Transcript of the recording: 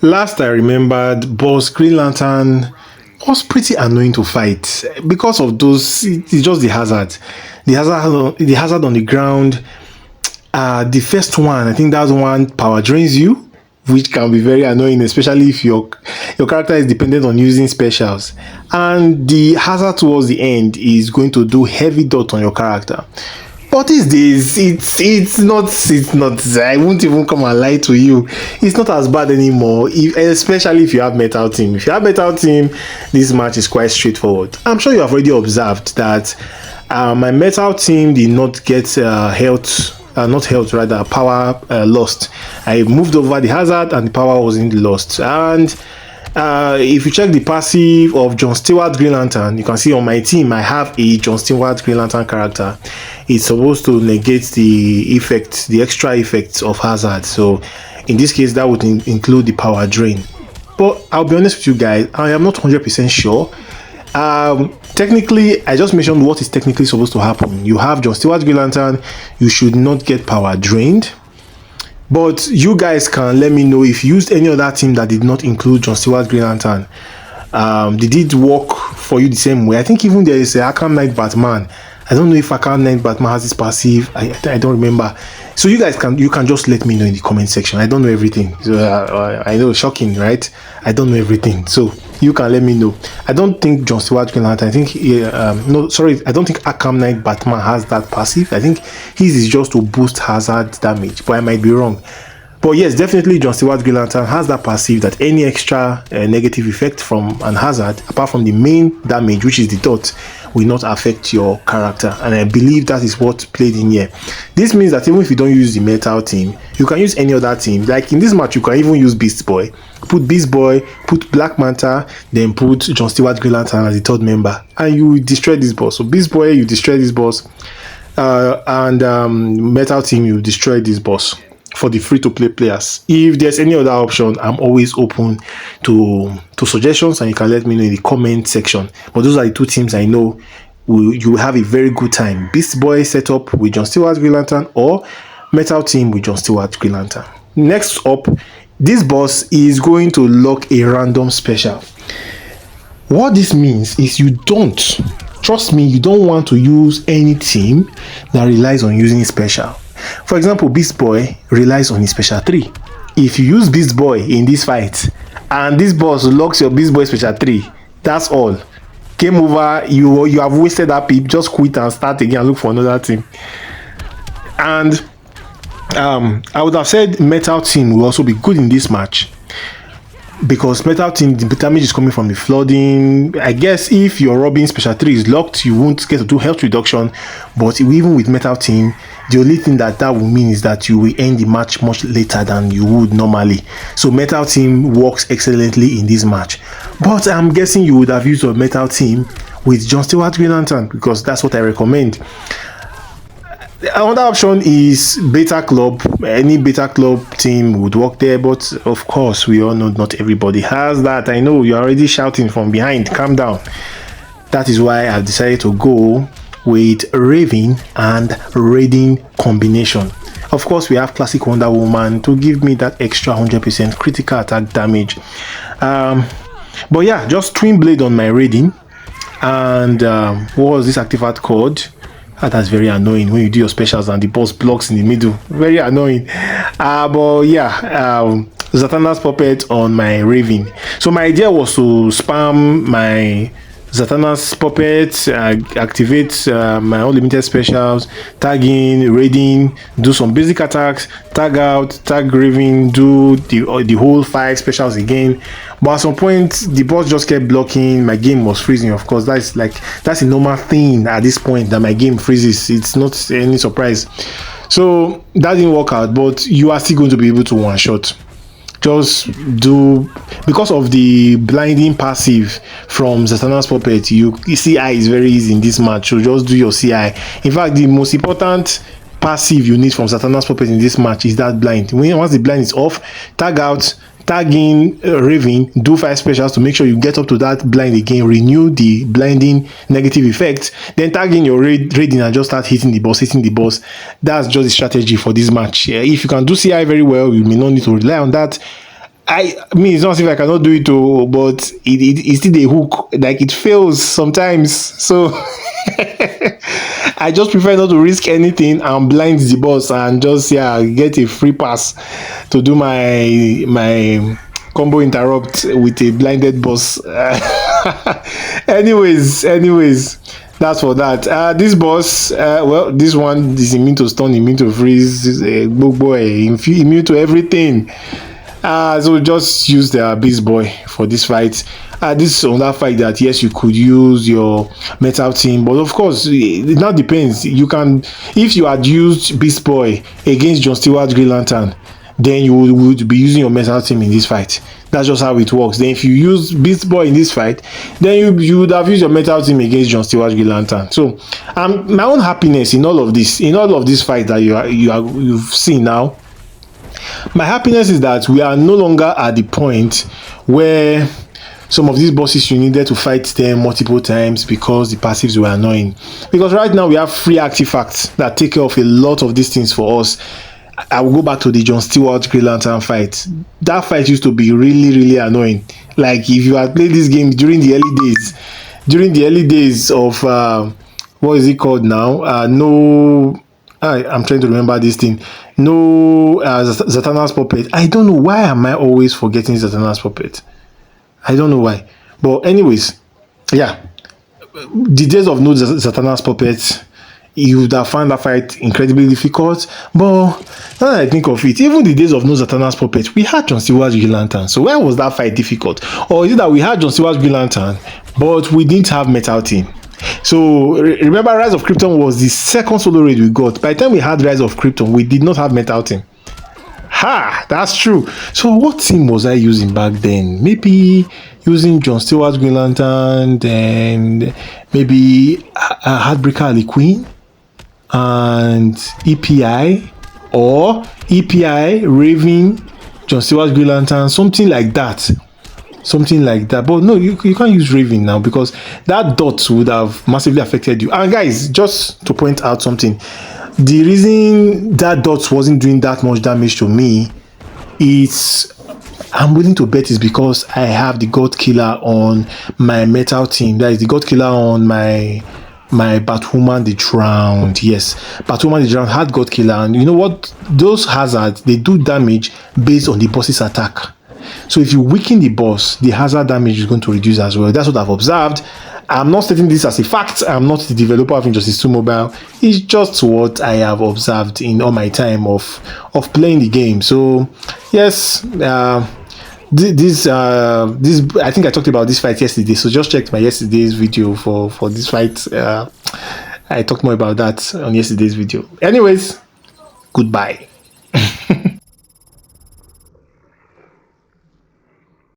Last I remembered, Boss Green Lantern was pretty annoying to fight because of those. It's just the hazard, the hazard on the ground. The first one, I think that's one power drains you, which can be very annoying, especially if your character is dependent on using specials. And the hazard towards the end is going to do heavy dot on your character. But these days, it's not. I won't even come and lie to you. It's not as bad anymore. Especially if you have Metal Team. If you have Metal Team, this match is quite straightforward. I'm sure you have already observed that my Metal Team did not get not health rather, power lost. I moved over the hazard and the power wasn't lost. And if you check the passive of John Stewart Green Lantern, you can see on my team I have a John Stewart Green Lantern character. It's supposed to negate the extra effects of hazard. So in this case, that would include the power drain. But I'll be honest with you guys, I am not 100% sure. Technically, I just mentioned what is technically supposed to happen. You have John Stewart Green Lantern, you should not get power drained. But you guys can let me know if you used any other team that did not include John Stewart Green Lantern. Did it work for you the same way? I think even there is a Arkham Knight Batman. I don't know if Arkham Knight Batman has this passive. I don't remember. So you can just let me know in the comment section. I don't know everything. So I know, shocking, right? I don't know everything. So you can let me know. I don't think John Stewart Green Lantern. I think I don't think Arkham Knight Batman has that passive. I think his is just to boost hazard damage, but I might be wrong. But yes, definitely John Stewart Green Lantern has that passive that any extra negative effect from an hazard, apart from the main damage, which is the dot, will not affect your character. And I believe that is what played in here. This means that even if you don't use the Metal Team, you can use any other team. Like in this match, you can even use Beast Boy. Put Beast Boy, put Black Manta, then put John Stewart Green Lantern as the third member, and you destroy this boss. So Beast Boy, you destroy this boss, and Metal Team, you destroy this boss. For the free-to-play players, if there's any other option, I'm always open to suggestions, and you can let me know in the comment section. But those are the two teams I know you will have a very good time: Beast Boy setup with John Stewart Green Lantern, or Metal Team with John Stewart Green Lantern. Next up, this boss is going to lock a random special. What this means is you don't want to use any team that relies on using special. For example, Beast Boy relies on his special 3. If you use Beast Boy in this fight and this boss locks your Beast Boy special 3, that's all. Game over. You have wasted that pip. Just quit and start again and look for another team. And I would have said Metal Team will also be good in this match, because Metal Team, the damage is coming from the flooding. I guess if your Robin special 3 is locked, you won't get to do health reduction. But even with Metal Team, the only thing that will mean is that you will end the match much later than you would normally. So Metal Team works excellently in this match. But I'm guessing you would have used a Metal Team with John Stewart Green Lantern, because that's what I recommend. Another option is Beta Club. Any Beta Club team would work there, but of course we all know not everybody has that. I know you're already shouting from behind. Calm down. That is why I've decided to go with Raven and Raiden combination. Of course, we have classic Wonder Woman to give me that extra 100% critical attack damage. But yeah, just twin blade on my Raiden. And what was this active art called? That's very annoying when you do your specials and the boss blocks in the middle. Very annoying. But yeah, Zatanna's puppet on my Raven. So my idea was to spam my Zatanna's puppet, activate my unlimited specials, tag in, raiding, do some basic attacks, tag out, tag Raven, do the whole 5 specials again. But at some point, the boss just kept blocking. My game was freezing. Of course, that's a normal thing at this point, that my game freezes. It's not any surprise. So that didn't work out, but you are still going to be able to one shot. Just do, because of the blinding passive from Zatanna's puppet, you CI is very easy in this match. So just do your CI. In fact, the most important passive you need from Zatanna's puppet in this match is that blind. Once the blind is off, tag out, tag in Raven, do 5 specials to make sure you get up to that blind again, renew the blinding negative effect, then tag in your Raiden and just start hitting the boss. That's just the strategy for this match. If you can do CI very well, you may not need to rely on that. I mean, it's not as if I cannot do it, but it's still a hook. Like it fails sometimes. So I just prefer not to risk anything and blind the boss and just get a free pass to do my combo interrupt with a blinded boss. Anyways, that's for that. This boss, well, this one is immune to stun, immune to freeze, immune to everything. So just use the Beast Boy for this fight. This is another fight that yes, you could use your metal team, but of course it now depends. You can, if you had used Beast Boy against John Stewart Green Lantern, then you would be using your metal team in this fight. That's just how it works. Then if you use Beast Boy in this fight, then you would have used your metal team against John Stewart Green Lantern. So my own happiness in all of this fight that you've seen now, my happiness is that we are no longer at the point where some of these bosses you needed to fight them multiple times because the passives were annoying. Because right now we have free artifacts that take care of a lot of these things for us. I will go back to the John Stewart Green Lantern fight. That fight used to be really annoying. Like if you had played this game during the early days of what is it called now? I'm trying to remember this thing. No, Zatanna's puppet. I don't know why am I always forgetting Zatanna's puppet. I don't know why. But anyways, the days of no Zatanna's puppet, you would have found that fight incredibly difficult. But now that I think of it, even the days of no Zatanna's puppet, we had John Stewart Green Lantern. So why was that fight difficult? Or is it that we had John Stewart Green Lantern, but we didn't have Metal Team? So remember, Rise of Krypton was the second solo raid we got. By the time we had Rise of Krypton, we did not have Metal Team. That's true. So what team was I using back then? Maybe using John Stewart Green Lantern, and maybe Heartbreaker Harley Quinn and EPI, or EPI Raven John Stewart Green Lantern, something like that. But no, you can't use Raven now because that dot would have massively affected you. And guys, just to point out something, the reason that dot wasn't doing that much damage to me is, I'm willing to bet, is because I have the God Killer on my metal team. That is the God Killer on my Batwoman the Drowned. Yes, Batwoman the Drowned had God Killer, and you know what? Those hazards, they do damage based on the boss's attack. So if you weaken the boss, the hazard damage is going to reduce as well. That's what I've observed. I'm not stating this as a fact. I'm not the developer of Injustice 2 Mobile. It's just what I have observed in all my time of playing the game. So yes, this I think I talked about this fight yesterday. So just check my yesterday's video for this fight. I talked more about that on yesterday's video. Anyways, goodbye.